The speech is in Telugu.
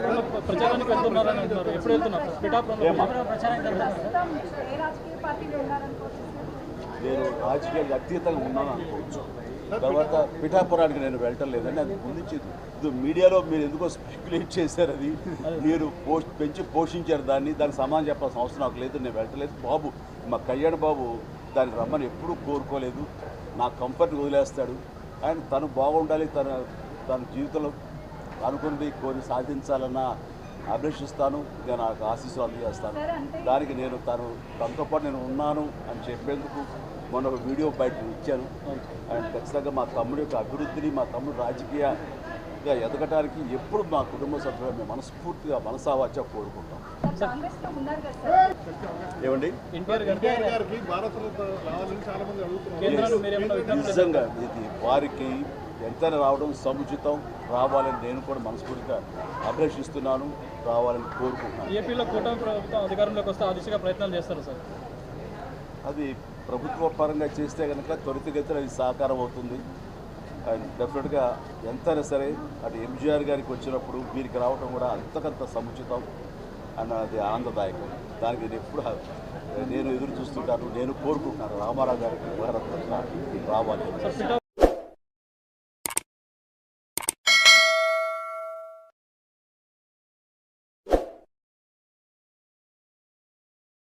ప్రచారానికి వెళ్తున్నారని అంటున్నారు. ఎప్పుడు వెళ్తున్నారు? పిఠాపురంలో ప్రచారం నేను రాజకీయాలకు అతీతంగా ఉన్నాను అనుకోవచ్చు. తర్వాత పిఠాపురానికి నేను వెళ్ళటం లేదని అది ముందు మీడియాలో మీరు ఎందుకో స్పెక్యులేట్ చేశారు. అది మీరు పెంచి పోషించారు దానికి సమాధానం చెప్పాల్సిన అవసరం నాకు లేదు. నేను వెళ్ళటలేదు. బాబు మా కళ్యాణ్ బాబు దాన్ని రమ్మని ఎప్పుడూ కోరుకోలేదు. నా కంఫర్ట్ వదిలేస్తాడు. ఆయన తను బాగుండాలి, తన జీవితంలో అనుకున్నది కోరి సాధించాలన్న అభిలషిస్తాను. నేను నాకు ఆశీస్సులు అందజేస్తాను. దానికి నేను తనతో పాటు నేను ఉన్నాను అని చెప్పేందుకు మొన్న ఒక వీడియో బయట ఇచ్చాను. అండ్ ఖచ్చితంగా మా తమ్ముడి యొక్క అభివృద్ధిని, మా తమ్ముడు రాజకీయంగా ఎదగటానికి ఎప్పుడు మా కుటుంబ సభ్యులు మేము మనస్ఫూర్తిగా మనసావాచ కోరుకుంటాం. ఏమండి నిజంగా ఇది వారికి ఎంతైనా రావడం సముచితం. రావాలని నేను కూడా మనస్ఫూర్తిగా అభిలషిస్తున్నాను. రావాలని కోరుకుంటున్నాను. ఏపీలో కూటమి ప్రభుత్వం అధికారంలోకి వస్తే ఆ దిశగా ప్రయత్నాలు చేస్తారు సార్. అది ప్రభుత్వ పరంగా చేస్తే కనుక త్వరితగతిన అది సాకారం అవుతుంది. అండ్ డెఫినెట్గా ఎంతైనా సరే అటు ఎంజీఆర్ గారికి వచ్చినప్పుడు వీరికి రావడం కూడా అంతకంత సముచితం అన్నది ఆనందదాయకం. దానికి నేను ఎదురు చూస్తుంటాను. నేను కోరుకుంటున్నాను రామారావు గారికి రావాలి.